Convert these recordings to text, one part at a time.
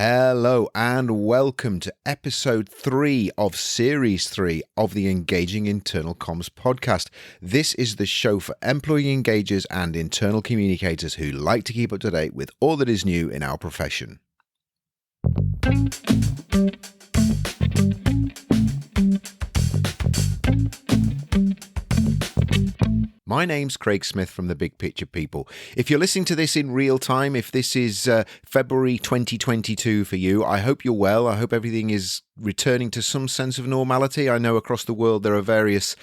Hello and welcome to episode 3 of series 3 of the Engaging Internal Comms podcast. This is the show for employee engagers and internal communicators who like to keep up to date with all that is new in our profession. My name's Craig Smith from The Big Picture People. If you're listening to this in real time, if this is February 2022 for you, I hope you're well. I hope everything is returning to some sense of normality. I know across the world there are various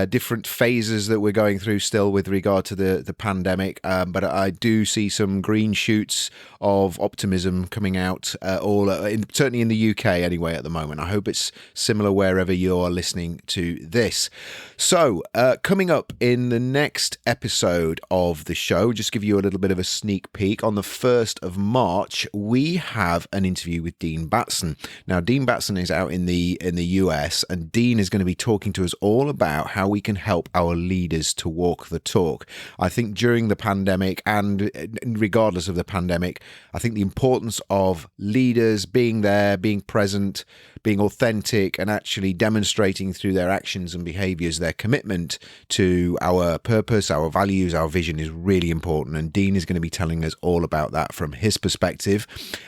different phases that we're going through still with regard to the pandemic, but I do see some green shoots of optimism coming out, certainly in the UK anyway at the moment. I hope it's similar wherever you're listening to this. So, coming up in the next episode of the show, just give you a little bit of a sneak peek, on the 1st of March, we have an interview with Dean Batson. Now, Dean Batson is out in the US, and Dean is going to be talking to us all about how we can help our leaders to walk the talk. I think during the pandemic, and regardless of the pandemic, I think the importance of leaders being there, being present, being authentic, and actually demonstrating through their actions and behaviors their commitment to our purpose, our values, our vision is really important. And Dean is going to be telling us all about that from his perspective.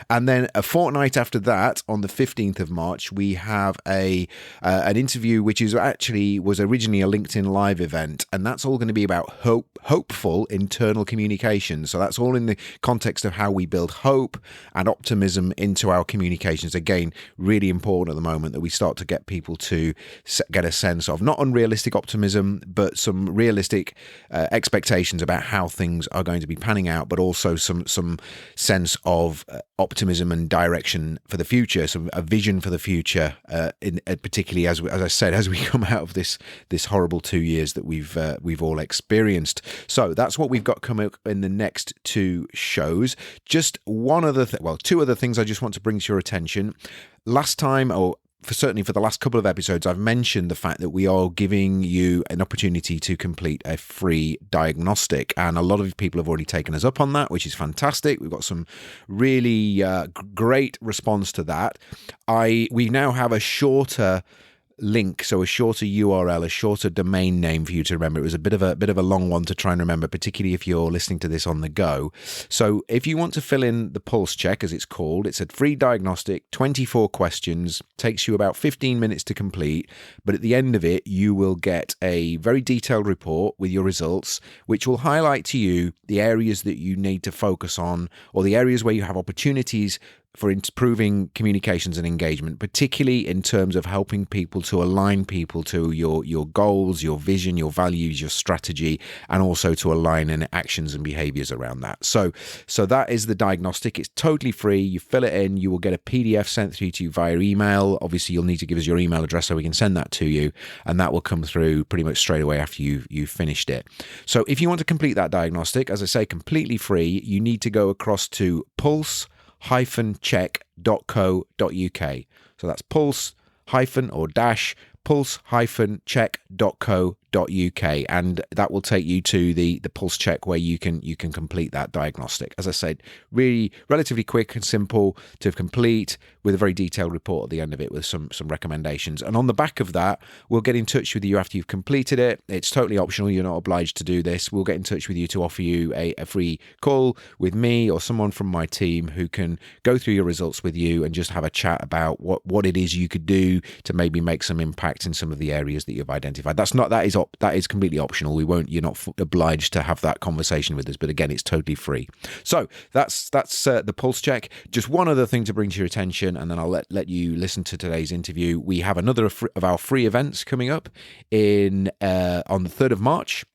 And then a fortnight after that, on the 15th of March, we have an interview which was originally a LinkedIn Live event, and that's all going to be about hopeful internal communications. So that's all in the context of how we build hope and optimism into our communications. Again, really important at the moment that we start to get people to get a sense of not unrealistic optimism, but some realistic expectations about how things are going to be panning out, but also some sense of optimism and direction for the future, a vision for the future, particularly as I said, as we come out of this horrible 2 years that we've all experienced. So that's what we've got coming up in the next two shows. Just two other things I just want to bring to your attention. Last time, certainly for the last couple of episodes, I've mentioned the fact that we are giving you an opportunity to complete a free diagnostic, and a lot of people have already taken us up on that, which is fantastic. We've got some really great response to that. We now have a shorter link, so a shorter URL, a shorter domain name for you to remember. It was a bit of a long one to try and remember, particularly if you're listening to this on the go. So if you want to fill in the pulse check, as it's called, it's a free diagnostic, 24 questions, takes you about 15 minutes to complete, but at the end of it you will get a very detailed report with your results, which will highlight to you the areas that you need to focus on, or the areas where you have opportunities for improving communications and engagement, particularly in terms of helping people to align people to your goals, your vision, your values, your strategy, and also to align in actions and behaviors around that. So that is the diagnostic. It's totally free. You fill it in. You will get a PDF sent through to you via email. Obviously, you'll need to give us your email address so we can send that to you, and that will come through pretty much straight away after you've finished it. So if you want to complete that diagnostic, as I say, completely free, you need to go across to pulse-check.co.uk. So that's pulse-check.co.uk, and that will take you to the pulse check where you can complete that diagnostic. As I said, really relatively quick and simple to complete, with a very detailed report at the end of it with some recommendations. And on the back of that, we'll get in touch with you after you've completed it. It's totally optional. You're not obliged to do this. We'll get in touch with you to offer you a free call with me or someone from my team who can go through your results with you and just have a chat about what it is you could do to maybe make some impact in some of the areas that you've identified. That is completely optional. You're not obliged to have that conversation with us, but again, it's totally free. So that's the pulse check. Just one other thing to bring to your attention, and then I'll let you listen to today's interview. We have another of our free events coming up on the 3rd of March.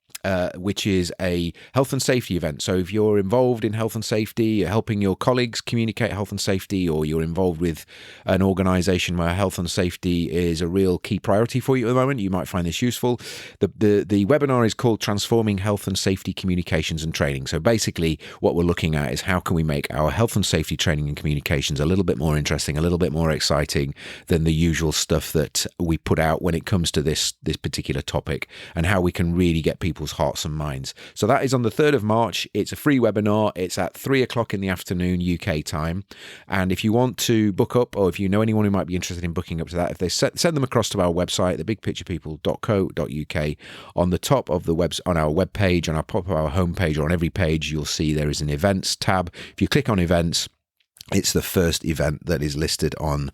Which is a health and safety event. So if you're involved in health and safety, you're helping your colleagues communicate health and safety, or you're involved with an organization where health and safety is a real key priority for you at the moment, you might find this useful. The webinar is called Transforming Health and Safety Communications and Training. So basically what we're looking at is how can we make our health and safety training and communications a little bit more interesting, a little bit more exciting than the usual stuff that we put out when it comes to this particular topic, and how we can really get people people's hearts and minds. So that is on the 3rd of March. It's a free webinar. It's at 3:00 in the afternoon UK time. And if you want to book up, or if you know anyone who might be interested in booking up to that, if they send them across to our website, thebigpicturepeople.co.uk, on the top of the on our web page, on our homepage, or on every page, you'll see there is an events tab. If you click on events, it's the first event that is listed on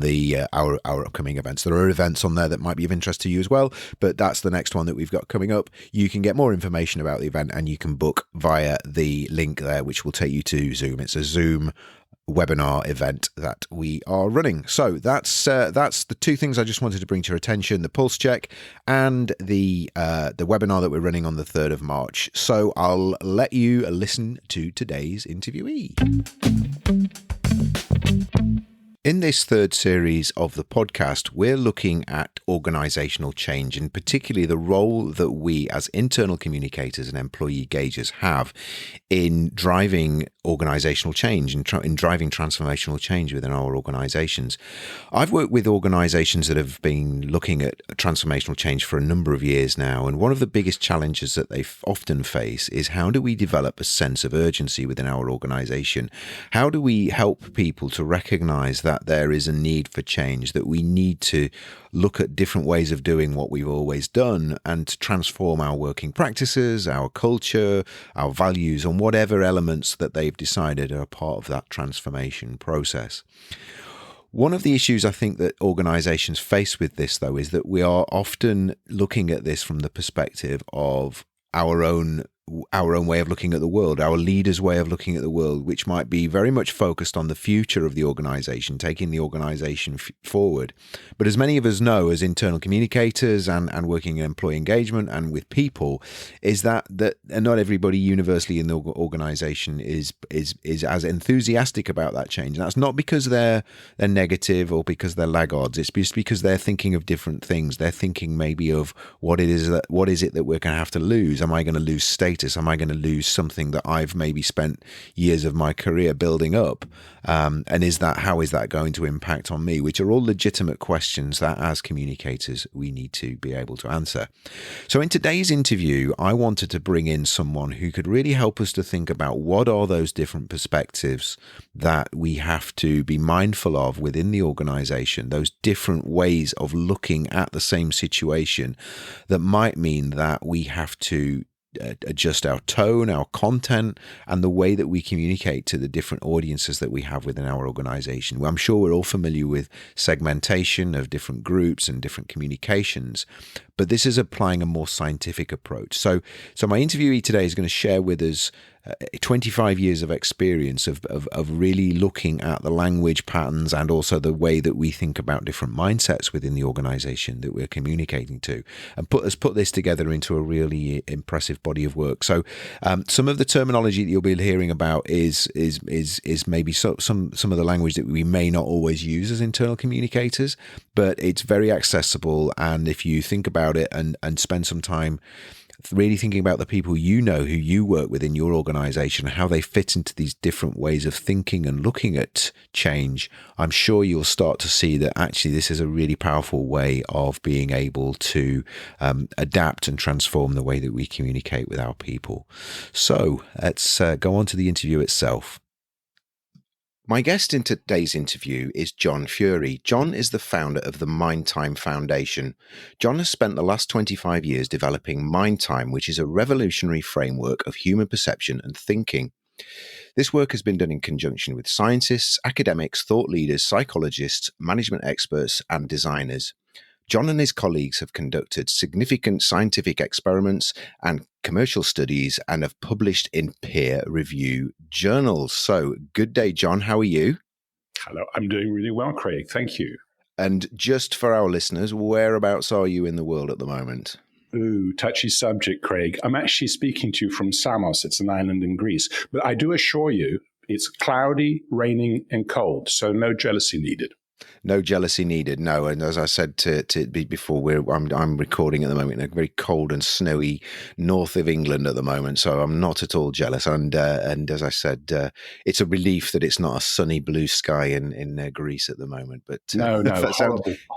the our upcoming events. There are events on there that might be of interest to you as well, but that's the next one that we've got coming up. You can get more information about the event and you can book via the link there, which will take you to Zoom. It's a Zoom webinar event that we are running. So that's the two things I just wanted to bring to your attention: the pulse check and the webinar that we're running on the 3rd of March. So I'll let you listen to today's interviewee. In this third series of the podcast, we're looking at organizational change, and particularly the role that we as internal communicators and employee gaugers have in driving organizational change and in driving transformational change within our organizations. I've worked with organizations that have been looking at transformational change for a number of years now, and one of the biggest challenges that they often face is how do we develop a sense of urgency within our organization? How do we help people to recognize that there is a need for change, that we need to look at different ways of doing what we've always done and to transform our working practices, our culture, our values, and whatever elements that they've decided are part of that transformation process. One of the issues I think that organizations face with this, though, is that we are often looking at this from the perspective of our own way of looking at the world, our leaders' way of looking at the world, which might be very much focused on the future of the organization, taking the organization forward. But as many of us know, as internal communicators and working in employee engagement and with people, is that not everybody universally in the organization is as enthusiastic about that change. And that's not because they're negative or because they're laggards. It's just because they're thinking of different things. They're thinking maybe of what is it that we're going to have to lose? Am I going to lose status? Am I going to lose something that I've maybe spent years of my career building up? And how is that going to impact on me? Which are all legitimate questions that as communicators, we need to be able to answer. So in today's interview, I wanted to bring in someone who could really help us to think about what are those different perspectives that we have to be mindful of within the organization, those different ways of looking at the same situation that might mean that we have to adjust our tone, our content, and the way that we communicate to the different audiences that we have within our organization. Well, I'm sure we're all familiar with segmentation of different groups and different communications, but this is applying a more scientific approach. So my interviewee today is going to share with us 25 years of experience of really looking at the language patterns and also the way that we think about different mindsets within the organization that we're communicating to, and put this together into a really impressive body of work. So some of the terminology that you'll be hearing about is maybe some of the language that we may not always use as internal communicators, but it's very accessible. And if you think about it and spend some time really thinking about the people you know who you work with in your organization, how they fit into these different ways of thinking and looking at change, I'm sure you'll start to see that actually this is a really powerful way of being able to adapt and transform the way that we communicate with our people. So let's go on to the interview itself. My guest in today's interview is John Furey. John is the founder of the MindTime Foundation. John has spent the last 25 years developing MindTime, which is a revolutionary framework of human perception and thinking. This work has been done in conjunction with scientists, academics, thought leaders, psychologists, management experts, and designers. John and his colleagues have conducted significant scientific experiments and commercial studies and have published in peer review journals. So, good day, John. How are you? Hello. I'm doing really well, Craig. Thank you. And just for our listeners, whereabouts are you in the world at the moment? Ooh, touchy subject, Craig. I'm actually speaking to you from Samos. It's an island in Greece. But I do assure you, it's cloudy, raining, and cold. So no jealousy needed. No jealousy needed. No, and as I said to before, I'm recording at the moment in a very cold and snowy north of England at the moment, so I'm not at all jealous. And as I said, it's a relief that it's not a sunny blue sky in Greece at the moment. But no,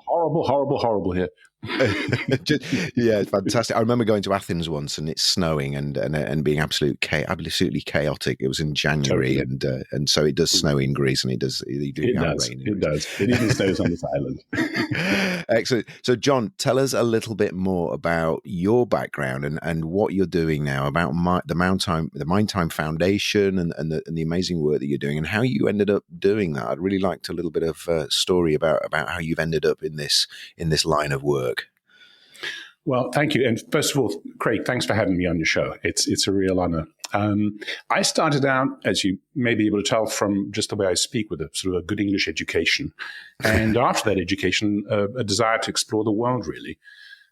horrible here. Yeah, it's fantastic. I remember going to Athens once, and it's snowing and being absolutely chaotic. It was in January, Totally. and so it does snow in Greece, and you do It have does. rain in It Greece. does. It even snows on this island. Excellent. So, John, tell us a little bit more about your background and what you're doing now about the MindTime Foundation and the amazing work that you're doing, and how you ended up doing that. I'd really liked a little bit of story about how you've ended up in this line of work. Well, thank you. And first of all, Craig, thanks for having me on your show. It's a real honor. I started out, as you may be able to tell from just the way I speak, with a sort of a good English education. And after that education, a desire to explore the world, really.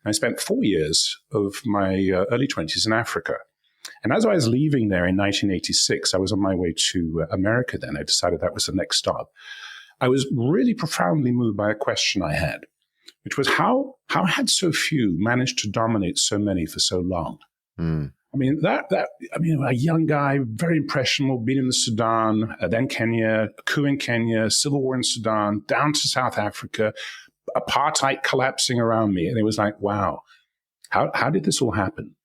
And I spent 4 years of my early 20s in Africa. And as I was leaving there in 1986, I was on my way to America then. I decided that was the next stop. I was really profoundly moved by a question I had, which was how had so few managed to dominate so many for so long? I mean, a young guy, very impressionable, been in the Sudan, then Kenya, a coup in Kenya, civil war in Sudan, down to South Africa, apartheid collapsing around me. And it was like, wow, how did this all happen?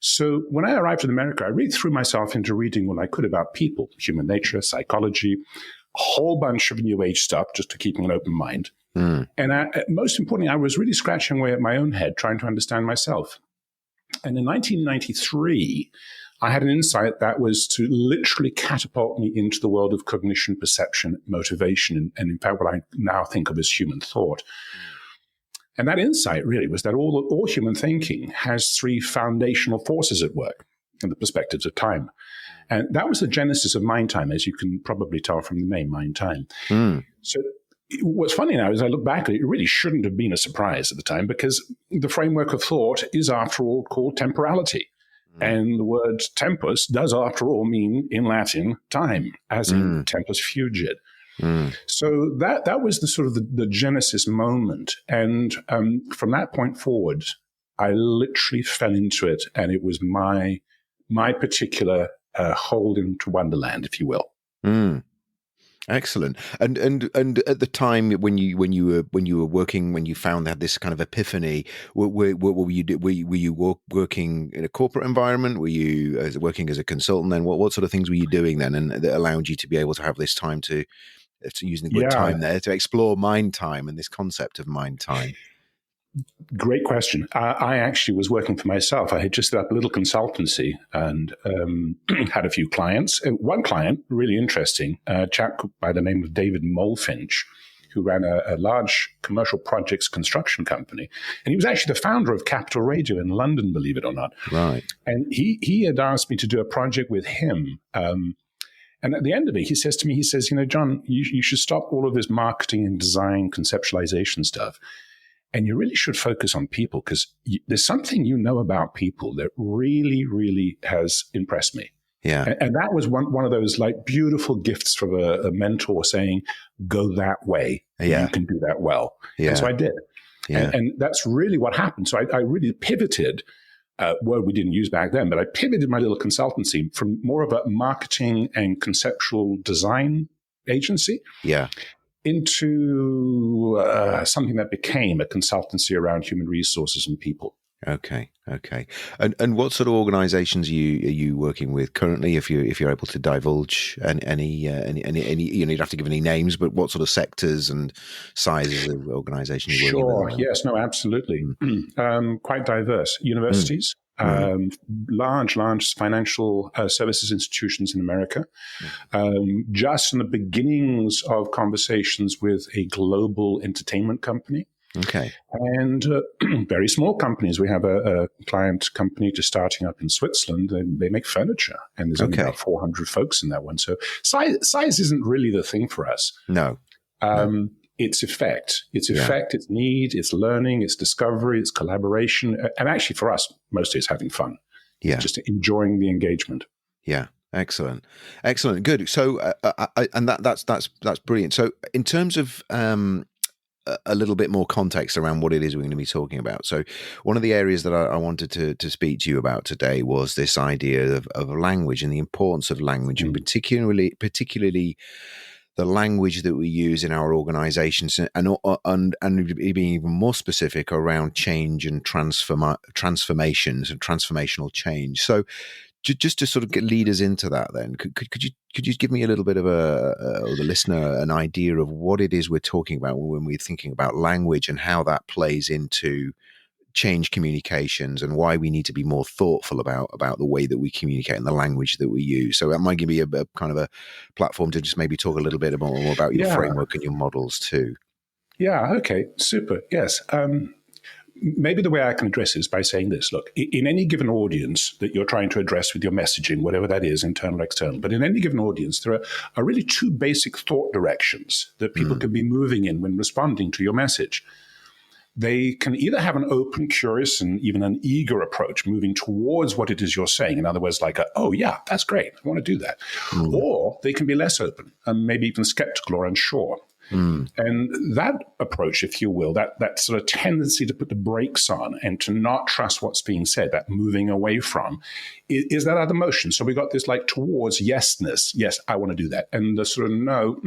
So when I arrived in America, I really threw myself into reading what I could about people, human nature, psychology, a whole bunch of New Age stuff, just to keep an open mind. And most importantly, I was really scratching away at my own head, trying to understand myself. And in 1993, I had an insight that was to literally catapult me into the world of cognition, perception, motivation, and in fact, what I now think of as human thought. And that insight really was that all human thinking has three foundational forces at work in the perspectives of time. And that was the genesis of MindTime, as you can probably tell from the name MindTime. So what's funny now is I look back, it really shouldn't have been a surprise at the time, because the framework of thought is, after all, called temporality. And the word tempus does, after all, mean in Latin time, as in tempus fugit. So that was the sort of the genesis moment. And from that point forward, I literally fell into it, and it was my particular hold into Wonderland, if you will. Excellent. And at the time when you were working, when you found that this kind of epiphany, what were you working in a corporate environment? Were you working as a consultant then? What sort of things were you doing then, and that allowed you to be able to have this time to using the word time there, to explore MindTime and this concept of MindTime? Great question. I actually was working for myself. I had just set up a little consultancy and had a few clients. And one client, really interesting, a chap by the name of David Molefinch, who ran a large commercial projects construction company. And he was actually the founder of Capital Radio in London, believe it or not. Right. And he had asked me to do a project with him. And at the end of it, he says to me, John, you should stop all of this marketing and design conceptualization stuff. And you really should focus on people, because there's something about people that really, really has impressed me. Yeah. And that was one of those like beautiful gifts from a mentor saying, go that way. Yeah. You can do that well. Yeah. And so I did. Yeah. And that's really what happened. So I really pivoted, word we didn't use back then, but I pivoted my little consultancy from more of a marketing and conceptual design agency. Yeah. Into something that became a consultancy around human resources and people. Okay. And what sort of organizations are you working with currently, if you're able to divulge any you don't have to give any names, but what sort of sectors and sizes of organizations you're working with? Sure. Yes. No, absolutely. Quite diverse. Universities, large financial services institutions in America, just in the beginnings of conversations with a global entertainment company. Okay. And very small companies. We have a client company just starting up in Switzerland, and they make furniture, and there's only about 400 folks in that one. So size isn't really the thing for us. No. It's effect. It's effect, it's need, it's learning, it's discovery, it's collaboration. And actually for us, mostly it's having fun. Yeah. Just enjoying the engagement. Yeah. Excellent. Good. So, and that's brilliant. So in terms of, a little bit more context around what it is we're going to be talking about. So one of the areas that I wanted to speak to you about today was this idea of language and the importance of language, and particularly the language that we use in our organizations, and being even more specific around change and transformations and transformational change. So just to sort of lead us into that, then could you give me a little bit of or the listener an idea of what it is we're talking about when we're thinking about language and how that plays into change communications and why we need to be more thoughtful about the way that we communicate and the language that we use. So that might give me a kind of a platform to just maybe talk a little bit more about your framework and your models too. Yeah. Okay. Super. Yes. Maybe the way I can address it is by saying this. Look, in any given audience that you're trying to address with your messaging, whatever that is, internal or external, but in any given audience, there are really two basic thought directions that people can be moving in when responding to your message. They can either have an open, curious, and even an eager approach moving towards what it is you're saying. In other words, like, oh, yeah, that's great. I want to do that. Or they can be less open and maybe even skeptical or unsure. And that approach, if you will, that sort of tendency to put the brakes on and to not trust what's being said, that moving away from, is that other motion. So we got this like towards yesness. Yes, I want to do that. And the sort of no,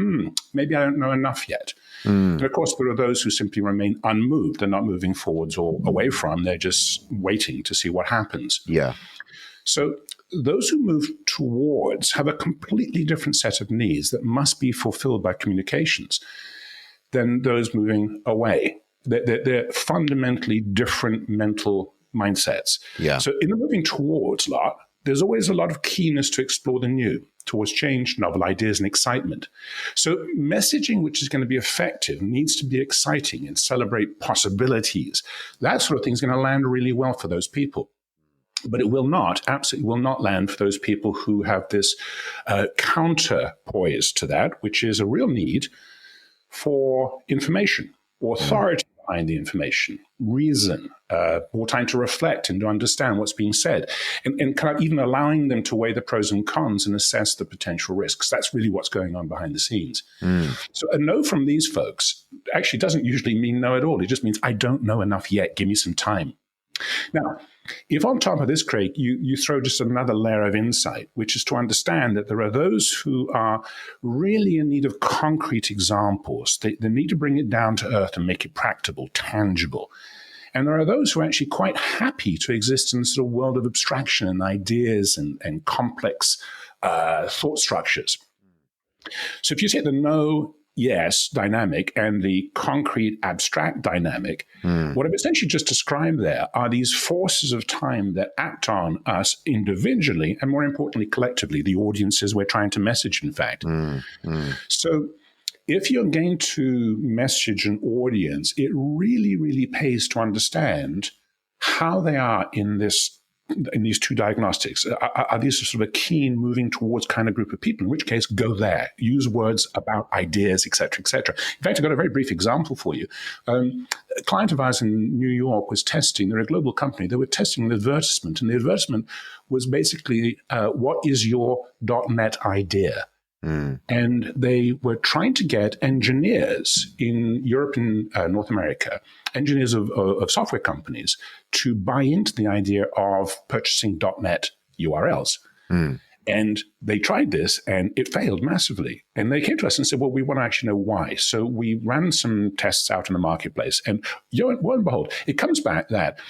maybe I don't know enough yet. And of course, there are those who simply remain unmoved. They're not moving forwards or away from. They're just waiting to see what happens. Yeah. So those who move towards have a completely different set of needs that must be fulfilled by communications than those moving away. They're fundamentally different mental mindsets. Yeah. So in the moving towards lot, there's always a lot of keenness to explore the new, towards change, novel ideas, and excitement. So messaging which is going to be effective needs to be exciting and celebrate possibilities. That sort of thing is going to land really well for those people. But it will not, absolutely will not land for those people who have this counterpoise to that, which is a real need for information, authority behind the information, reason, more time to reflect and to understand what's being said, and kind of even allowing them to weigh the pros and cons and assess the potential risks. That's really what's going on behind the scenes. So a no from these folks actually doesn't usually mean no at all. It just means, I don't know enough yet. Give me some time. Now, if on top of this, Craig, you throw just another layer of insight, which is to understand that there are those who are really in need of concrete examples. They need to bring it down to earth and make it practical, tangible. And there are those who are actually quite happy to exist in a sort of world of abstraction and ideas and complex thought structures. So if you take the no, yes dynamic and the concrete abstract dynamic, what I've essentially just described there are these forces of time that act on us individually and, more importantly, collectively, the audiences we're trying to message, in fact. So if you're going to message an audience, it really, really pays to understand how they are in these two diagnostics. Are these sort of a keen, moving towards kind of group of people? In which case, go there. Use words about ideas, et cetera, et cetera. In fact, I've got a very brief example for you. A client of ours in New York was testing, they're a global company, they were testing an advertisement, and the advertisement was basically, what is your .NET idea? And they were trying to get engineers in Europe and North America, engineers of software companies, to buy into the idea of purchasing .NET URLs. And they tried this and it failed massively. And they came to us and said, well, we want to actually know why. So we ran some tests out in the marketplace. And lo and behold, it comes back that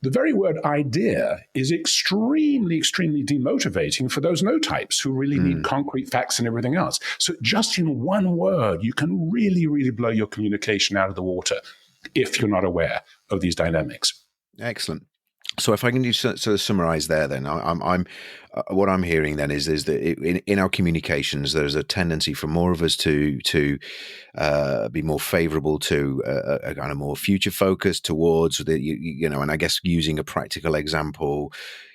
the very word idea is extremely, extremely demotivating for those no types who really need concrete facts and everything else. So just in one word, you can really, really blow your communication out of the water if you're not aware of these dynamics. Excellent. So if I can just sort of summarize there, then I'm what I'm hearing then is that in our communications, there's a tendency for more of us to be more favorable to a kind of more future focus towards the, and I guess using a practical example,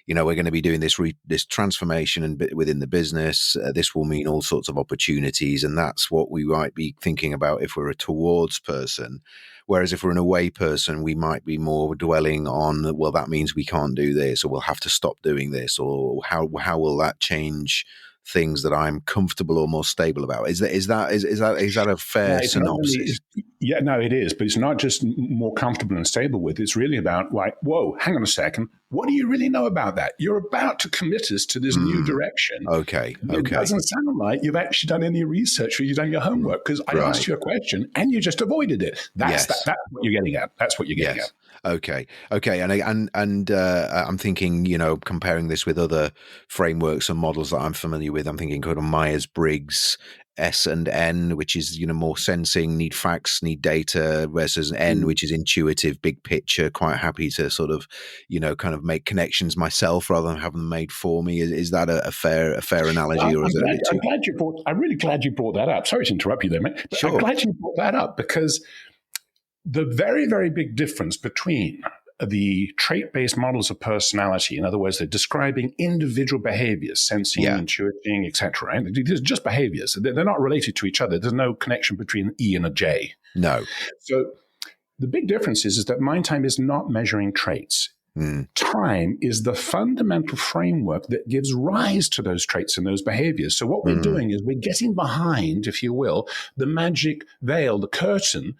we're going to be doing this transformation and within the business. This will mean all sorts of opportunities, and that's what we might be thinking about if we're a towards person. Whereas if we're an away person, we might be more dwelling on, well, that means we can't do this, or we'll have to stop doing this, or how will that change things that I'm comfortable or more stable about? Is that a fair synopsis? Yeah, no, it is. But it's not just more comfortable and stable with. It's really about, like, whoa, hang on a second. What do you really know about that? You're about to commit us to this new direction. Okay. It doesn't sound like you've actually done any research or you've done your homework, because I asked you a question and you just avoided it. That's what you're getting at. That's what you're getting at. Okay. And I'm thinking, comparing this with other frameworks and models that I'm familiar with, I'm thinking kind of Myers-Briggs, S and N, which is, more sensing, need facts, need data, versus N, which is intuitive, big picture, quite happy to sort of, kind of make connections myself rather than have them made for me. Is that a fair analogy? Well, I'm really glad you brought that up. Sorry to interrupt you there, mate. But I'm glad you brought that up, because the very, very big difference between the trait-based models of personality, in other words, they're describing individual behaviors, sensing, intuiting, etc. Right? These are just behaviors. They're not related to each other. There's no connection between an E and a J. No. So the big difference is that MindTime is not measuring traits. Time is the fundamental framework that gives rise to those traits and those behaviors. So what we're doing is we're getting behind, if you will, the magic veil, the curtain.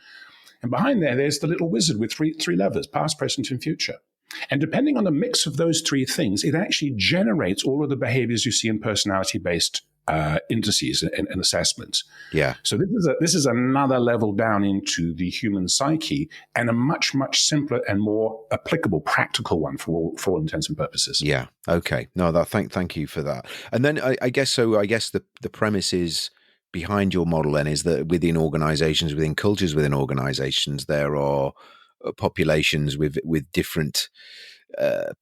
And behind there's the little wizard with three levers, past, present, and future. And depending on the mix of those three things, it actually generates all of the behaviors you see in personality-based indices and assessments. Yeah. So this is another level down into the human psyche, and a much, much simpler and more applicable, practical one for all intents and purposes. Yeah. Okay. No, thank you for that. And then I guess the premise is, behind your model then, is that within organizations, within cultures, within organizations, there are populations with different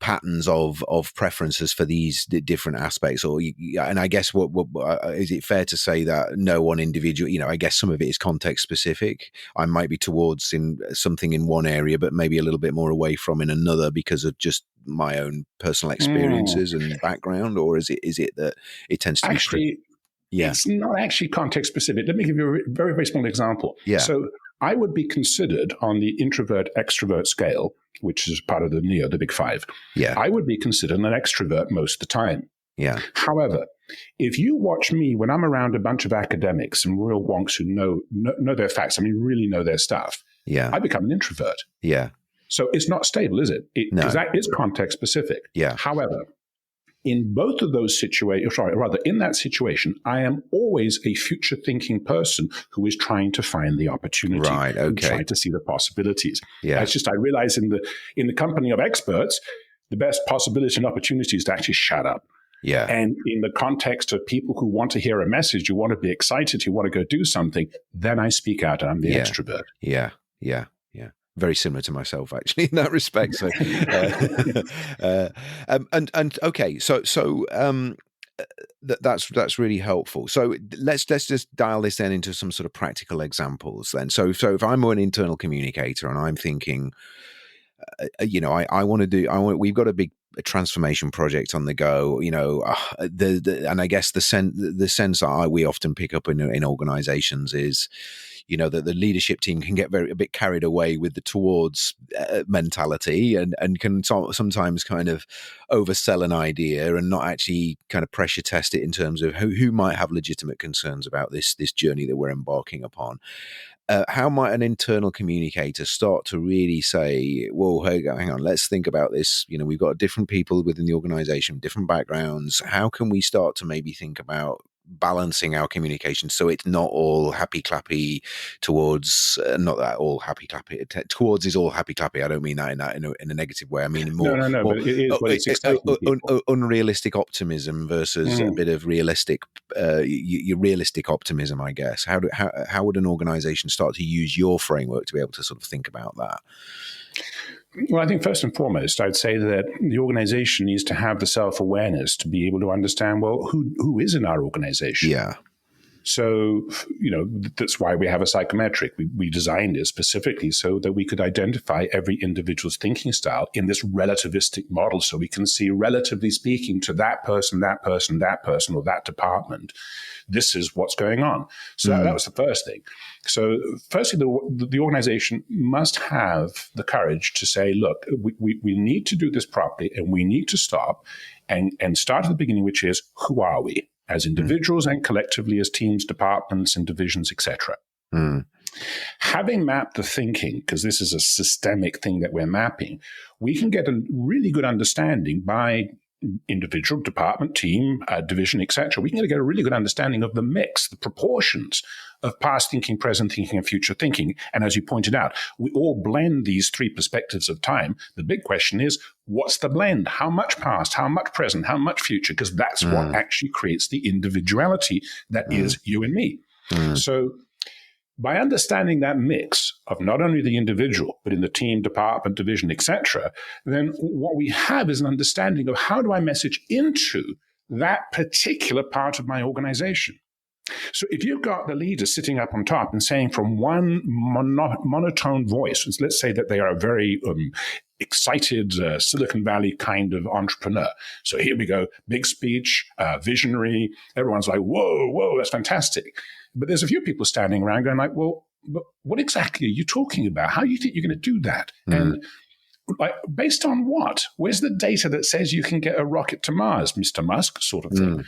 patterns of preferences for these different aspects, and I guess what is it fair to say that no one individual, I guess some of it is context specific. I might be towards in something in one area, but maybe a little bit more away from in another because of just my own personal experiences and background, or is it that it tends to actually be It's not actually context specific. Let me give you a very, very small example. Yeah. So I would be considered on the introvert-extrovert scale, which is part of the NEO, the Big Five. Yeah. I would be considered an extrovert most of the time. Yeah. However, if you watch me when I'm around a bunch of academics and real wonks who know their facts, really know their stuff, I become an introvert. Yeah. So it's not stable, is it? Because that is context specific. Yeah. However, in both of those situations, in that situation, I am always a future-thinking person who is trying to find the opportunity, right? Okay, trying to see the possibilities. Yeah, it's just I realize in the company of experts, the best possibility and opportunity is to actually shut up. Yeah, and in the context of people who want to hear a message, who want to be excited, who want to go do something, then I speak out. I'm the extrovert. Yeah. Very similar to myself, actually, in that respect. So, okay, so that's really helpful. So let's just dial this then into some sort of practical examples. Then, so if I'm an internal communicator and I'm thinking, I want to do. We've got a transformation project on the go. And I guess the sense that we often pick up in organizations is, that the leadership team can get a bit carried away with the towards mentality and can sometimes kind of oversell an idea and not actually kind of pressure test it in terms of who might have legitimate concerns about this journey that we're embarking upon. How might an internal communicator start to really say, whoa, hang on, let's think about this. We've got different people within the organization, different backgrounds. How can we start to maybe think about balancing our communication so it's not all happy clappy towards not that all happy clappy towards is all happy clappy. I don't mean that in a negative way. I mean more no, but it is what it's unrealistic optimism versus a bit of realistic your realistic optimism, I guess. How would an organization start to use your framework to be able to sort of think about that? Well, I think first and foremost, I'd say that the organization needs to have the self-awareness to be able to understand, well, who is in our organization? Yeah. So, that's why we have a psychometric. We designed it specifically so that we could identify every individual's thinking style in this relativistic model. So we can see, relatively speaking, to that person, that person, that person, or that department, this is what's going on. So that was the first thing. So firstly, the organization must have the courage to say, look, we need to do this properly, and we need to stop and start at the beginning, which is, who are we? As individuals and collectively as teams, departments, and divisions, etc. Having mapped the thinking, because this is a systemic thing that we're mapping, we can get a really good understanding by individual, department, team, division, etc. We can get a really good understanding of the mix, the proportions of past thinking, present thinking, and future thinking. And as you pointed out, we all blend these three perspectives of time. The big question is, what's the blend? How much past, how much present, how much future? Because that's what actually creates the individuality that is you and me. So by understanding that mix of not only the individual, but in the team, department, division, etc., then what we have is an understanding of how do I message into that particular part of my organization. So if you've got the leader sitting up on top and saying from one monotone voice, let's say that they are a very excited Silicon Valley kind of entrepreneur. So here we go, big speech, visionary. Everyone's like, whoa, that's fantastic. But there's a few people standing around going like, well, but what exactly are you talking about? How do you think you're going to do that? And like, based on what? Where's the data that says you can get a rocket to Mars, Mr. Musk, sort of thing?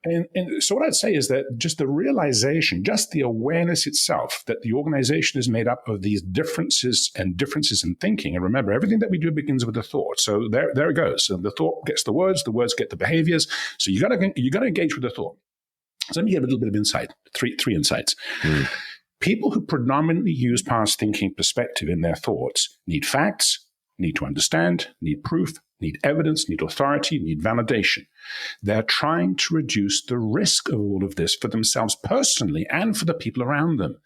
And so what I'd say is that just the realization, just the awareness itself that the organization is made up of these differences in thinking. And remember, everything that we do begins with a thought. So there it goes. So the thought gets the words get the behaviors. So you got to engage with the thought. So let me give a little bit of insight, three insights. People who predominantly use past thinking perspective in their thoughts need facts, need to understand, need proof, need evidence, need authority, need validation. They're trying to reduce the risk of all of this for themselves personally and for the people around them.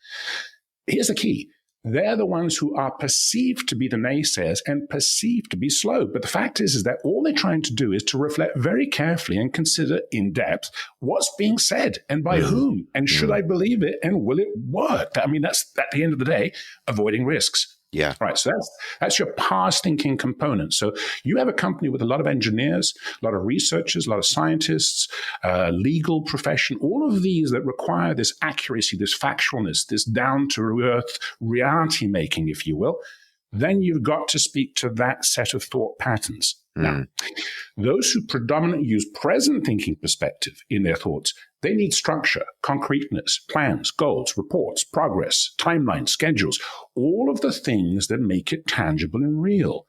Here's the key. They're the ones who are perceived to be the naysayers and perceived to be slow. But the fact is that all they're trying to do is to reflect very carefully and consider in depth what's being said and by whom, and should I believe it and will it work? I mean, that's at the end of the day, avoiding risks. Yeah. Right. So that's your past thinking component. So you have a company with a lot of engineers, a lot of researchers, a lot of scientists, legal profession, all of these that require this accuracy, this factualness, this down to earth reality making, if you will. Then you've got to speak to that set of thought patterns. Now, those who predominantly use present thinking perspective in their thoughts, they need structure, concreteness, plans, goals, reports, progress, timelines, schedules, all of the things that make it tangible and real.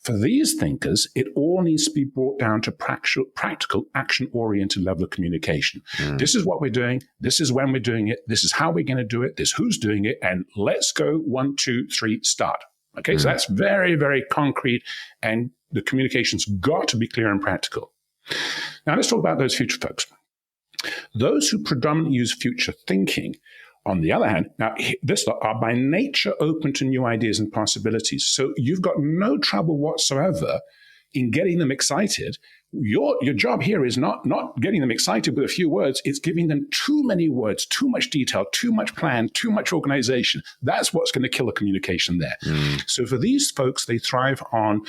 For these thinkers, it all needs to be brought down to practical, action-oriented level of communication. This is what we're doing. This is when we're doing it. This is how we're going to do it. This is who's doing it. And let's go 1, 2, 3, start. Okay, so that's very, very concrete, and the communication's got to be clear and practical. Now, let's talk about those future folks. Those who predominantly use future thinking, on the other hand, now this lot are by nature open to new ideas and possibilities. So you've got no trouble whatsoever in getting them excited. Your job here is not getting them excited with a few words. It's giving them too many words, too much detail, too much plan, too much organization. That's what's going to kill a communication there. So for these folks, they thrive on,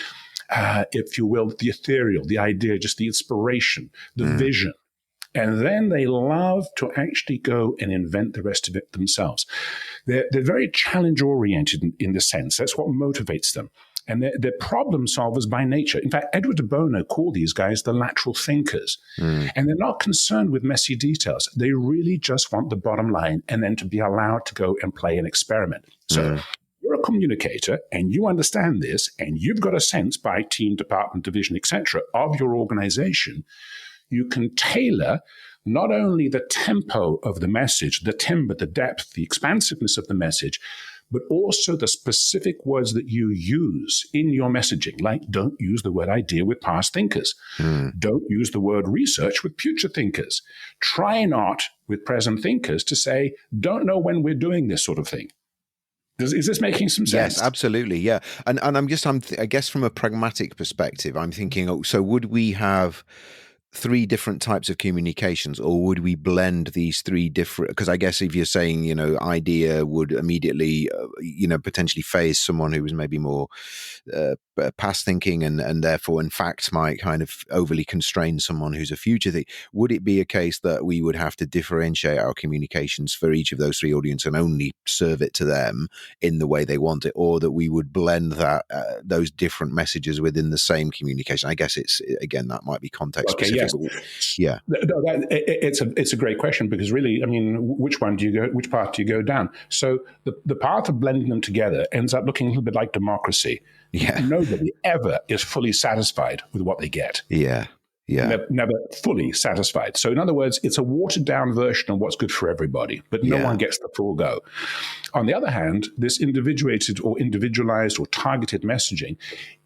if you will, the ethereal, the idea, just the inspiration, the vision. And then they love to actually go and invent the rest of it themselves. They're very challenge-oriented in the sense. That's what motivates them. And they're problem solvers by nature. In fact, Edward de Bono called these guys the lateral thinkers. And they're not concerned with messy details. They really just want the bottom line and then to be allowed to go and play and experiment. So you're a communicator and you understand this, and you've got a sense by team, department, division, etc., of your organization. You can tailor not only the tempo of the message, the timbre, the depth, the expansiveness of the message, but also the specific words that you use in your messaging. Like, don't use the word idea with past thinkers. Don't use the word research with future thinkers. Try not with present thinkers to say, don't know when we're doing this sort of thing. Is this making some sense? Yes, absolutely. Yeah. And I guess from a pragmatic perspective, I'm thinking, so would we have 3 different types of communications, or would we blend these 3 different? Because I guess if you're saying, idea would immediately, potentially phase someone who was maybe more past thinking and therefore in fact might kind of overly constrain someone who's a future thinker, would it be a case that we would have to differentiate our communications for each of those three audiences and only serve it to them in the way they want it, or that we would blend that those different messages within the same communication? I guess it's, again, that might be context specific. Yes. Yeah. No, it's a great question, because really, I mean, which path do you go down? So the path of blending them together ends up looking a little bit like democracy. Yeah. Nobody ever is fully satisfied with what they get. Yeah. Yeah. Never fully satisfied. So in other words, it's a watered down version of what's good for everybody, but no one gets the full go. On the other hand, this individuated or individualized or targeted messaging,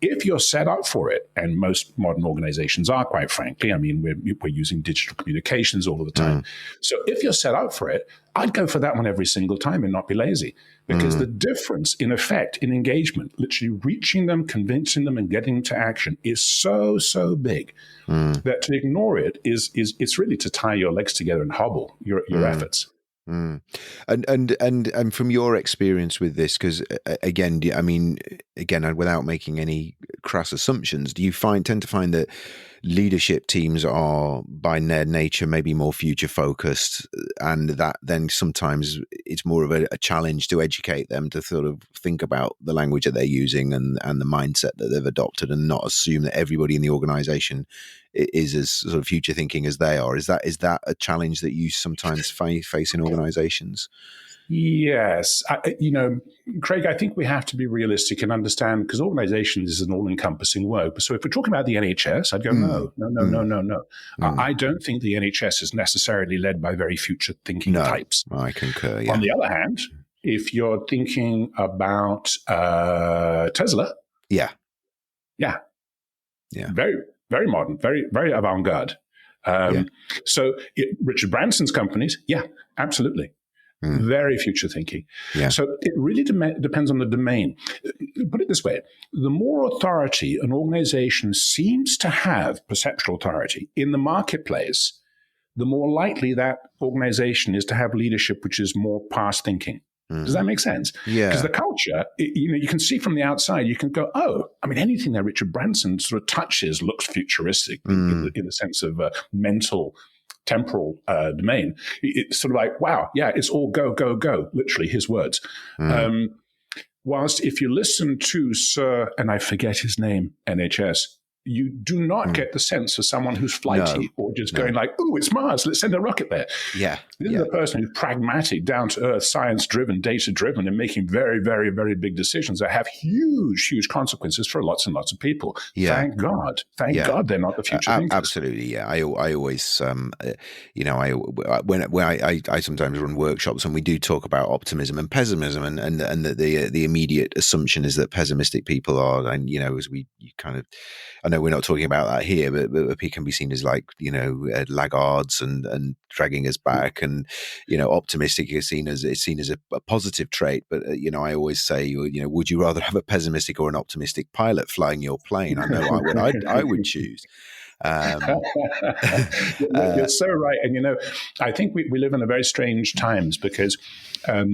if you're set up for it, and most modern organizations are, quite frankly, I mean, we're using digital communications all of the time. So if you're set up for it, I'd go for that one every single time and not be lazy, because the difference in effect, in engagement, literally reaching them, convincing them and getting them to action is so, so big that to ignore it is it's really to tie your legs together and hobble your efforts. And from your experience with this, because again, I mean, without making any crass assumptions, do you tend to find that leadership teams are by their nature maybe more future focused, and that then sometimes it's more of a challenge to educate them to sort of think about the language that they're using and the mindset that they've adopted, and not assume that everybody in the organization is as sort of future thinking as they are? Is that a challenge that you sometimes face in organizations? Yes. Craig, I think we have to be realistic and understand, because organizations is an all-encompassing word. So if we're talking about the NHS, I'd go, no. I don't think the NHS is necessarily led by very future-thinking types. I concur, yeah. On the other hand, if you're thinking about Tesla, yeah, very, very modern, very, very avant-garde. So Richard Branson's companies, absolutely. Very future thinking. Yeah. So it really depends on the domain. Put it this way, the more authority an organization seems to have, perceptual authority, in the marketplace, the more likely that organization is to have leadership which is more past thinking. Does that make sense? Yeah. Because the culture, you can see from the outside, you can go, anything that Richard Branson sort of touches looks futuristic in the sense of mental, temporal domain. It's sort of like, wow, it's all go, go, go, literally his words. Whilst if you listen to Sir, and I forget his name, NHS, you do not get the sense of someone who's flighty or just going like, "Ooh, it's Mars, let's send a rocket there." Yeah. This is a person who's pragmatic, down-to-earth, science-driven, data-driven, and making very, very, very big decisions that have huge, huge consequences for lots and lots of people. Yeah. Thank God. Thank God they're not the future thinkers. Absolutely, yeah. I always, when I sometimes run workshops and we do talk about optimism and pessimism, and the immediate assumption is that pessimistic people are, and as you kind of, I know we're not talking about that here, but people can be seen as like, laggards and dragging us back, and optimistic is seen as a positive trait. But I always say, would you rather have a pessimistic or an optimistic pilot flying your plane? I know I would choose. You're so right. And, I think we live in a very strange times, because, a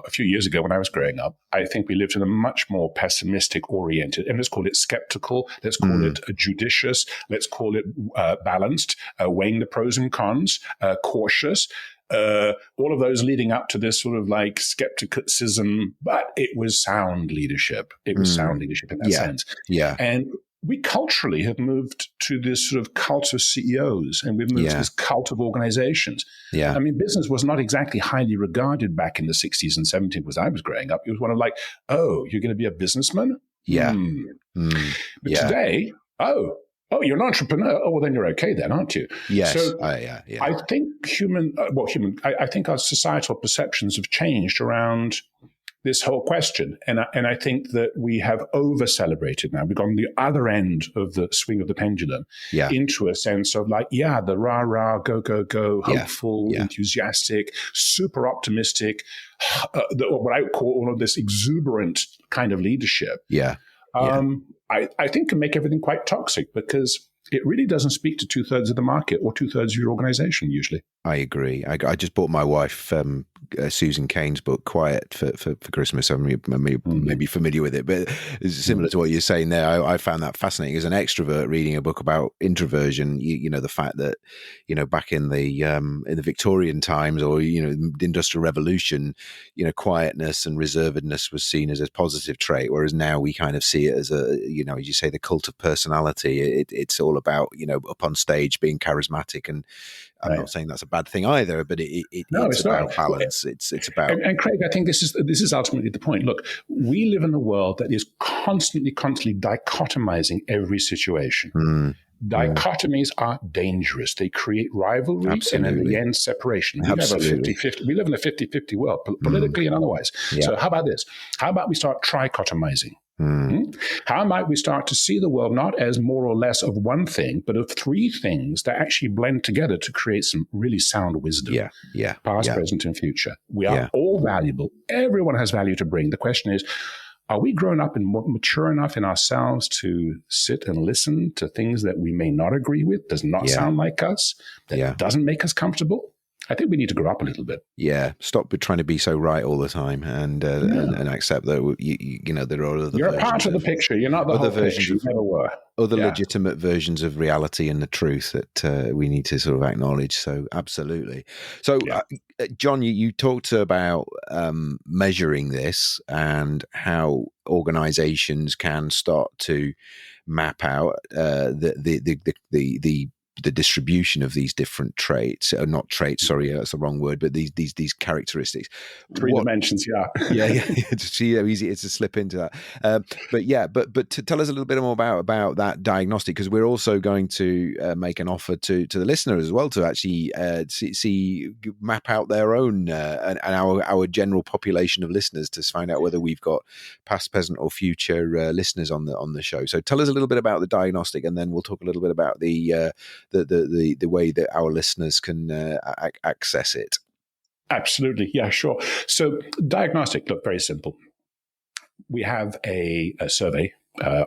few years ago when I was growing up, I think we lived in a much more pessimistic oriented, and let's call it skeptical, let's call it judicious, let's call it balanced, weighing the pros and cons, cautious, all of those leading up to this sort of like skepticism, but it was sound leadership. It was sound leadership in that sense. Yeah. And we culturally have moved to this sort of cult of CEOs, and we've moved to this cult of organizations. Yeah. I mean, business was not exactly highly regarded back in the 60s and 70s as I was growing up. It was one of like, oh, you're going to be a businessman? Yeah. But today, you're an entrepreneur. Oh, well, then you're okay then, aren't you? Yes. So I think I think our societal perceptions have changed around this whole question. And I think that we have over-celebrated now. We've gone the other end of the swing of the pendulum into a sense of like, the rah-rah, go, go, go, hopeful, enthusiastic, super optimistic, what I would call all of this exuberant kind of leadership. I think can make everything quite toxic, because it really doesn't speak to 2/3 of the market or 2/3 of your organization usually. I agree. I just bought my wife Susan Cain's book, Quiet, for Christmas. I maybe familiar with it, but it's similar to what you're saying there. I found that fascinating as an extrovert reading a book about introversion. You know, the fact that, you know, back in the Victorian times, or, you know, the Industrial Revolution, you know, quietness and reservedness was seen as a positive trait, whereas now we kind of see it as a, you know, as you say, the cult of personality. It's all about, you know, up on stage being charismatic, and I'm not saying that's a bad thing either, but it's about balance. It's about and Craig, I think this is ultimately the point. Look, we live in a world that is constantly dichotomizing every situation. Dichotomies are dangerous. They create rivalries and in the end separation. We live in a 50-50 world, politically and otherwise. Yeah. So how about this? How about we start trichotomizing? How might we start to see the world not as more or less of one thing, but of three things that actually blend together to create some really sound wisdom? Past, present, and future. We are all valuable. Everyone has value to bring. The question is, are we grown up and mature enough in ourselves to sit and listen to things that we may not agree with, does not sound like us, that doesn't make us comfortable? I think we need to grow up a little bit. Yeah, stop trying to be so right all the time, and accept that you know there are other. You're a part of the picture. You're not the whole picture. You never were. Other legitimate versions of reality and the truth that we need to sort of acknowledge. So absolutely. So John, you talked about measuring this and how organizations can start to map out the distribution of these different traits, not traits, sorry, that's the wrong word, but these characteristics. Three dimensions, It's easy to slip into that. But to tell us a little bit more about that diagnostic, because we're also going to make an offer to the listener as well to actually map out their own and our general population of listeners to find out whether we've got past, present, or future listeners on the show. So tell us a little bit about the diagnostic, and then we'll talk a little bit about the way that our listeners can access it. Absolutely. Yeah, sure. So Diagnostic, look, very simple. We have a survey,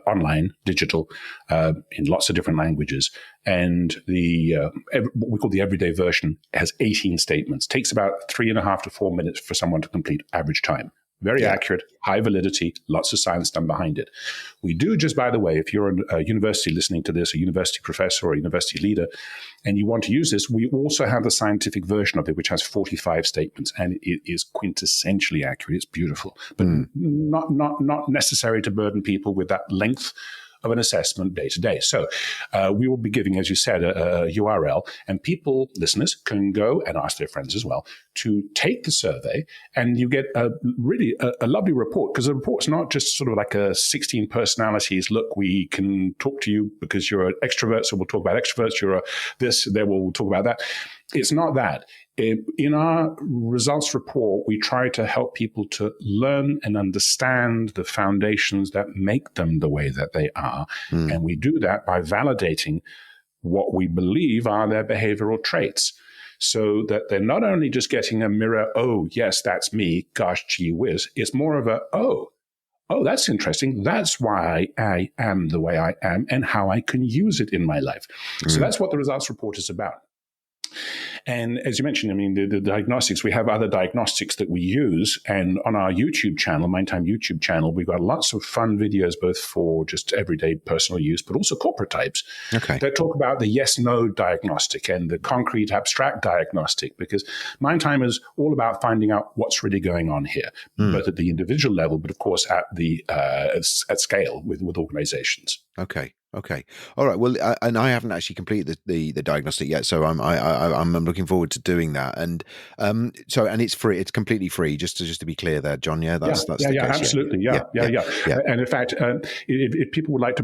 online, digital, in lots of different languages. And what we call the everyday version has 18 statements. Takes about 3.5 to 4 minutes for someone to complete, average time. Very accurate, high validity, lots of science done behind it. We do, just by the way, if you're a university listening to this, a university professor or a university leader, and you want to use this, we also have the scientific version of it, which has 45 statements, and it is quintessentially accurate. It's beautiful, but not necessary to burden people with that length of an assessment day to day. So we will be giving, as you said, a URL, and listeners can go and ask their friends as well to take the survey, and you get a lovely report, because the report's not just sort of like a 16 personalities. Look, we can talk to you because you're an extrovert, so we'll talk about extroverts. You're this, there, we'll talk about that. It's not that. In our results report, we try to help people to learn and understand the foundations that make them the way that they are. And we do that by validating what we believe are their behavioral traits, so that they're not only just getting a mirror, oh, yes, that's me, gosh, gee whiz. It's more of oh, that's interesting. That's why I am the way I am and how I can use it in my life. So that's what the results report is about. And as you mentioned, I mean, the diagnostics, we have other diagnostics that we use. And on our YouTube channel, MindTime YouTube channel, we've got lots of fun videos, both for just everyday personal use, but also corporate types that talk about the yes-no diagnostic and the concrete abstract diagnostic, because MindTime is all about finding out what's really going on here, both at the individual level, but of course at scale with organizations. Okay. All right. Well, and I haven't actually completed the diagnostic yet, so I'm looking forward to doing that. And and it's free. It's completely free. Just to be clear, there, John. Yeah, that's the case. Absolutely. Yeah. And in fact, if people would like to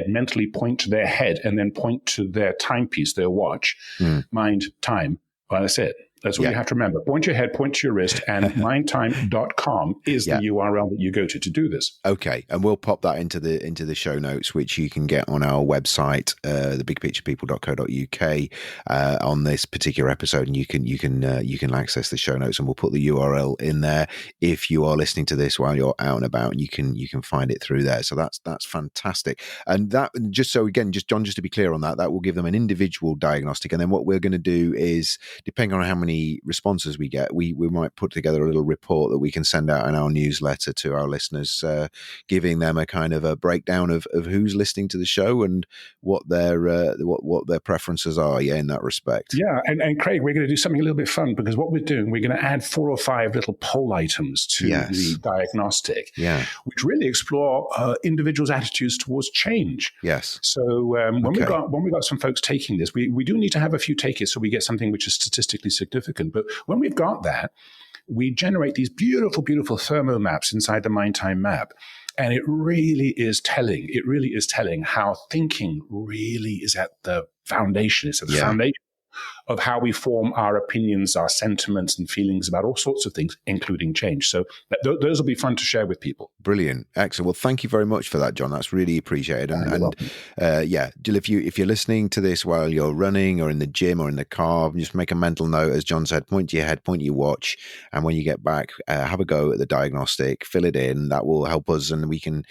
mentally point to their head, and then point to their timepiece, their watch, MindTime. Well, that's it. That's what you have to remember. Point your head, point to your wrist, and mindtime.com is the URL that you go to do this. Okay, and we'll pop that into the show notes, which you can get on our website, thebigpicturepeople.co.uk, on this particular episode, and you can access the show notes, and we'll put the URL in there if you are listening to this while you're out and about, and you can find it through there. So that's fantastic. And that, just so again, John, just to be clear on that will give them an individual diagnostic, and then what we're going to do is, depending on how many responses we get, we might put together a little report that we can send out in our newsletter to our listeners, giving them a kind of a breakdown of who's listening to the show and what their preferences are, in that respect. Yeah, and Craig, we're going to do something a little bit fun, because what we're doing, we're going to add 4 or 5 little poll items to the diagnostic, which really explore individuals' attitudes towards change. Yes. So when we got some folks taking this, we do need to have a few takers so we get something which is statistically significant. But when we've got that, we generate these beautiful, beautiful thermo maps inside the MindTime map. And it really is telling. It really is telling how thinking really is at the foundation. It's at the foundation of how we form our opinions, our sentiments and feelings about all sorts of things, including change. So those will be fun to share with people. Brilliant. Excellent. Well, thank you very much for that, John. That's really appreciated. Jill, if you're listening to this while you're running or in the gym or in the car, just make a mental note, as John said, point to your head, point to your watch. And when you get back, have a go at the diagnostic, fill it in. That will help us, and we can,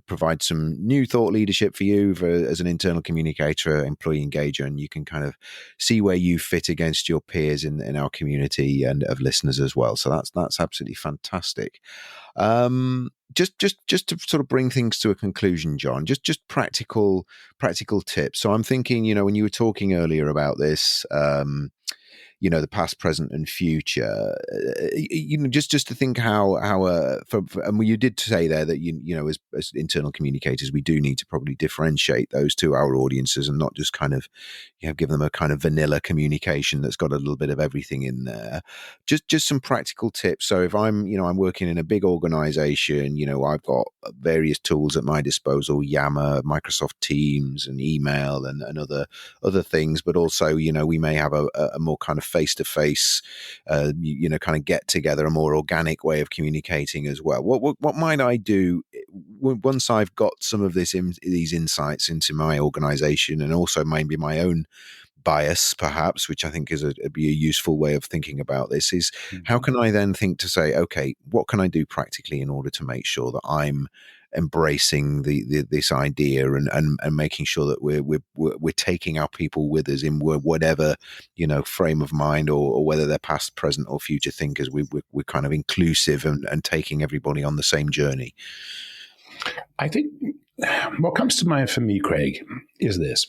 provide some new thought leadership for you as an internal communicator, employee engager, and you can kind of see where you fit against your peers in our community and of listeners as well. So that's absolutely fantastic. Just to sort of bring things to a conclusion, John, just practical tips. So I'm thinking, when you were talking earlier about this, the past, present, and future. Just to think how and you did say there that as internal communicators, we do need to probably differentiate those to our audiences and not just kind of give them a kind of vanilla communication that's got a little bit of everything in there. Just some practical tips. So if I'm working in a big organization, I've got various tools at my disposal, Yammer, Microsoft Teams, and email, and other things, but also we may have a more kind of face-to-face, kind of get together, a more organic way of communicating as well. What might I do once I've got some of these insights into my organization, and also maybe my own bias, perhaps, which I think is be a useful way of thinking about this, is how can I then think to say, okay, what can I do practically in order to make sure that I'm embracing this idea and making sure that we're taking our people with us in whatever frame of mind, or whether they're past, present, or future thinkers, we're kind of inclusive and taking everybody on the same journey. I think what comes to mind for me, Craig, is this.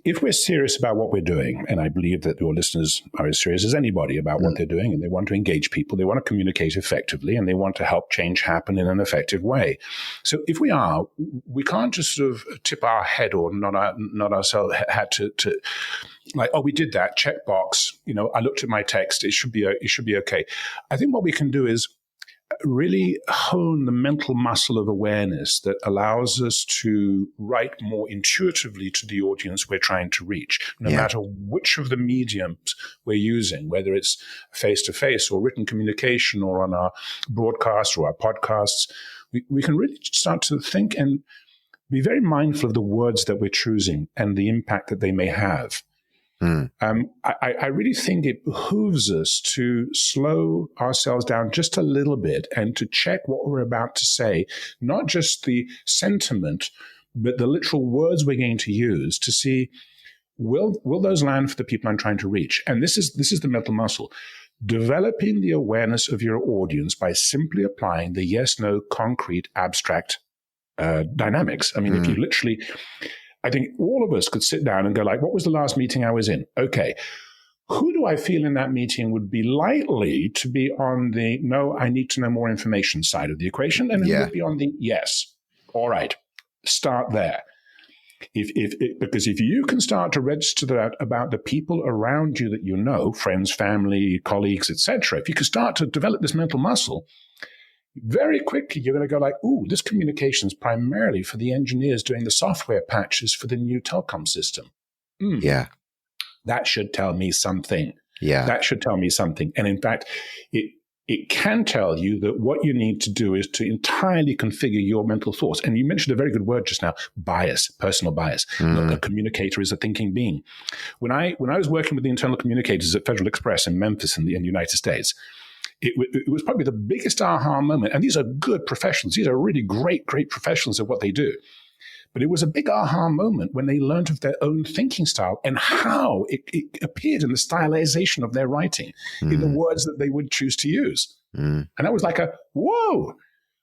If we're serious about what we're doing, and I believe that your listeners are as serious as anybody about what they're doing, and they want to engage people, they want to communicate effectively, and they want to help change happen in an effective way. So if we are, we can't just sort of tip our head or nod ourselves head to like, oh, we did that, check box. I looked at my text. It should be okay. I think what we can do is really hone the mental muscle of awareness that allows us to write more intuitively to the audience we're trying to reach, no matter which of the mediums we're using, whether it's face-to-face or written communication or on our broadcasts or our podcasts. We can really start to think and be very mindful of the words that we're choosing and the impact that they may have. I really think it behooves us to slow ourselves down just a little bit and to check what we're about to say, not just the sentiment, but the literal words we're going to use to see, will those land for the people I'm trying to reach? And this is the mental muscle. Developing the awareness of your audience by simply applying the yes-no concrete abstract dynamics. I mean, if you literally... I think all of us could sit down and go like, what was the last meeting I was in? Okay. Who do I feel in that meeting would be likely to be on the no, I need to know more information side of the equation? And who would be on the yes? All right. Start there. Because if you can start to register that about the people around you that you know, friends, family, colleagues, etc., if you can start to develop this mental muscle, very quickly, you're going to go like, ooh, this communication is primarily for the engineers doing the software patches for the new telecom system. That should tell me something. Yeah. That should tell me something. And in fact, it can tell you that what you need to do is to entirely configure your mental thoughts. And you mentioned a very good word just now, bias, personal bias. Look, a communicator is a thinking being. When I was working with the internal communicators at Federal Express in Memphis in the United States, it was probably the biggest aha moment. And these are good professionals. These are really great professionals at what they do. But it was a big aha moment when they learned of their own thinking style and how it appeared in the stylization of their writing, in the words that they would choose to use. And that was like whoa,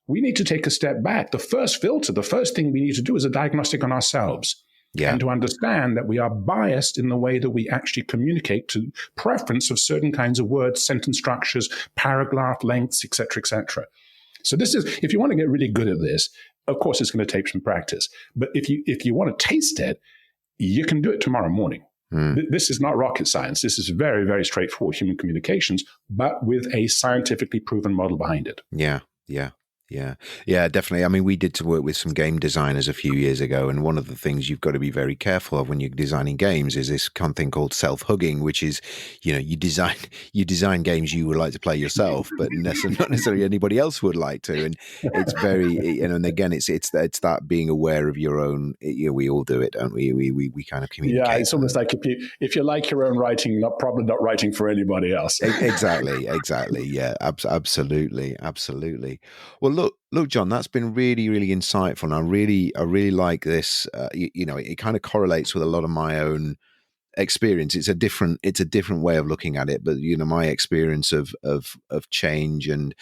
we need to take a step back. The first filter, the first thing we need to do is a diagnostic on ourselves. Yeah. And to understand that we are biased in the way that we actually communicate to preference of certain kinds of words, sentence structures, paragraph lengths, et cetera, et cetera. So this is, if you want to get really good at this, of course, it's going to take some practice. But if you want to taste it, you can do it tomorrow morning. This is not rocket science. This is very, very straightforward human communications, but with a scientifically proven model behind it. Yeah, definitely. I mean, we did to work with some game designers a few years ago, and one of the things you've got to be very careful of when you're designing games is this thing called self-hugging, which is, you design games you would like to play yourself, but not necessarily anybody else would like to. And it's very, and again, it's that being aware of your own. We all do it, don't we? We kind of communicate. Yeah, it's almost like if you like your own writing, probably not writing for anybody else. Exactly. Yeah, absolutely. Well, look, John, that's been really, really insightful, and I really like this. It kind of correlates with a lot of my own experience. It's a different way of looking at it, but my experience of change, and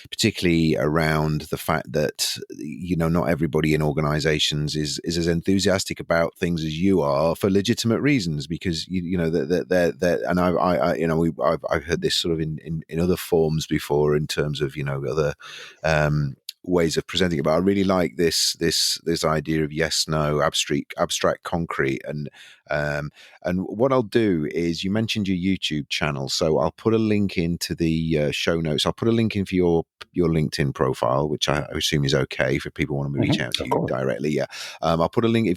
particularly around the fact that not everybody in organizations is as enthusiastic about things as you are for legitimate reasons, because they're and I've heard this sort of in other forms before, in terms of other ways of presenting it. But I really like this idea of yes, no, abstract, concrete, and what I'll do is, you mentioned your YouTube channel, so I'll put a link into the show notes. I'll put a link in for your LinkedIn profile, which I assume is okay for people who want to reach out to you directly. Yeah, I'll put a link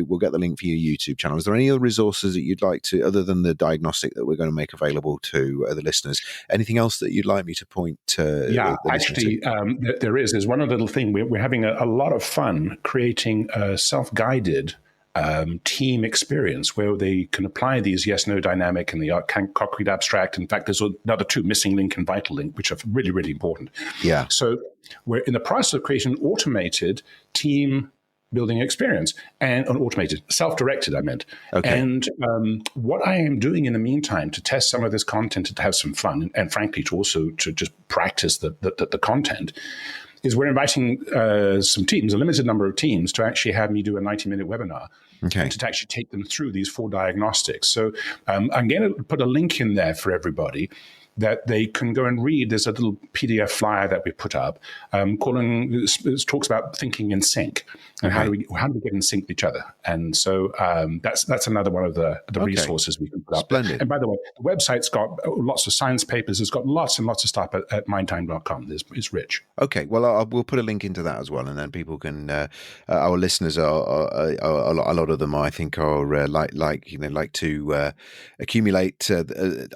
we'll get the link for your YouTube channel. Is there any other resources that you'd like to, other than the diagnostic that we're going to make available to the listeners? Anything else that you'd like me to point to? Yeah, actually, there is. There's one other little thing. We're having a lot of fun creating a self-guided team experience where they can apply these yes-no dynamic and the concrete abstract. In fact, there's another two, missing link and vital link, which are really, really important. Yeah. So we're in the process of creating an automated team building experience, and an automated, self-directed, I meant. Okay. And what I am doing in the meantime to test some of this content and to have some fun, and frankly, to also to just practice the content, is we're inviting some teams, a limited number of teams, to actually have me do a 90-minute webinar. Okay. To actually take them through these 4 diagnostics. So I'm going to put a link in there for everybody that they can go and read. There's a little PDF flyer that we put up, it talks about thinking in sync, and how do we get in sync with each other. And so that's another one of the resources we can put up. Splendid. And by the way, the website's got lots of science papers. It's got lots and lots of stuff at mindtime.com. It's rich. Okay, well, we'll put a link into that as well, and then people can. Our listeners are a lot of them, I think, are like to accumulate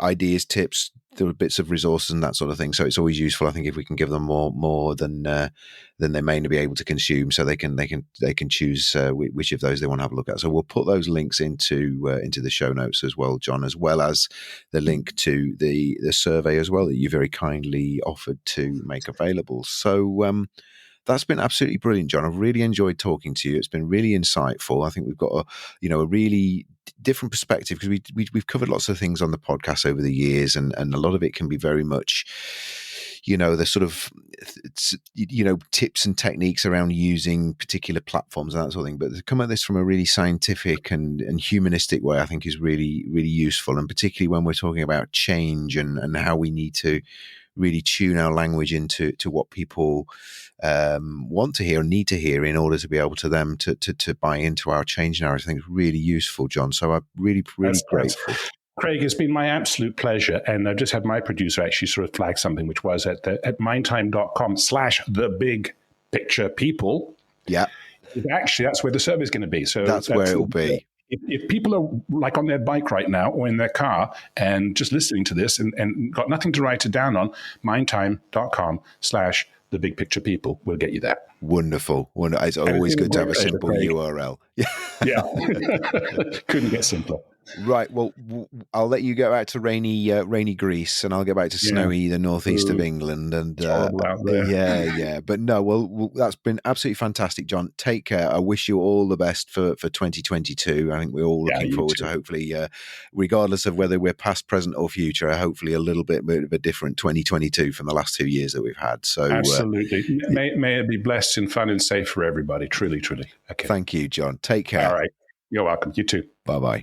ideas, tips, the bits of resources and that sort of thing. So it's always useful, I think, if we can give them more than they may be able to consume, so they can choose which of those they want to have a look at. So we'll put those links into the show notes as well, John, as well as the link to the survey as well that you very kindly offered to make available. So that's been absolutely brilliant, John. I've really enjoyed talking to you. It's been really insightful. I think we've got a really different perspective, because we've covered lots of things on the podcast over the years, and a lot of it can be very much, the sort of, tips and techniques around using particular platforms and that sort of thing. But to come at this from a really scientific and humanistic way, I think is really, really useful. And particularly when we're talking about change and how we need to really tune our language into what people want to hear and need to hear in order to be able to them to buy into our change narrative. I think it's really useful, John. So I'm really grateful. Craig, it's been my absolute pleasure. And I've just had my producer actually sort of flag something, which was at mindtime.com/thebigpicturepeople. Yeah. Actually, that's where the survey is going to be. So that's where it will be. if people are like on their bike right now or in their car and just listening to this and got nothing to write it down on, mindtime.com/the big picture people will get you there. Wonderful. It's always good to have a simple URL. Yeah. Couldn't get simpler. Right. Well, I'll let you go out to rainy Greece, and I'll go back to snowy the northeast of England. And horrible out there. Yeah. But no, well, that's been absolutely fantastic, John. Take care. I wish you all the best for 2022. I think we're all looking forward to hopefully, regardless of whether we're past, present, or future, hopefully a little bit of a different 2022 from the last 2 years that we've had. So absolutely, may it be blessed and fun and safe for everybody. Truly. Okay. Thank you, John. Take care. All right. You're welcome. You too. Bye-bye.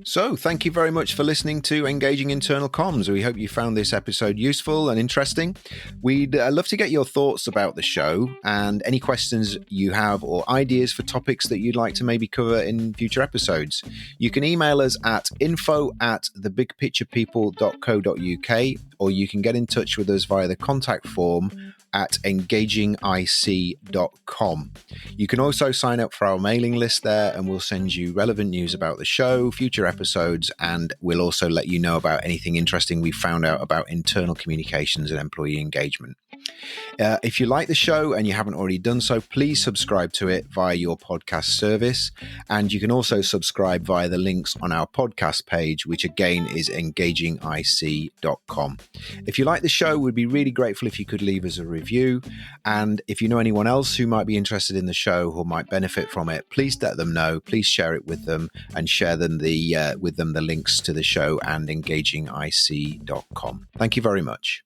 So, thank you very much for listening to Engaging Internal Comms. We hope you found this episode useful and interesting. We'd love to get your thoughts about the show and any questions you have or ideas for topics that you'd like to maybe cover in future episodes. You can email us at info@thebigpicturepeople.co.uk, or you can get in touch with us via the contact form at engagingic.com. You can also sign up for our mailing list there, and we'll send you relevant news about the show, future episodes, and we'll also let you know about anything interesting we found out about internal communications and employee engagement. If you like the show and you haven't already done so, please subscribe to it via your podcast service. And you can also subscribe via the links on our podcast page, which again is engagingic.com. If you like the show, we'd be really grateful if you could leave us a review. And if you know anyone else who might be interested in the show or might benefit from it, please let them know. Please share it with them and share them with them the links to the show and engagingic.com. Thank you very much.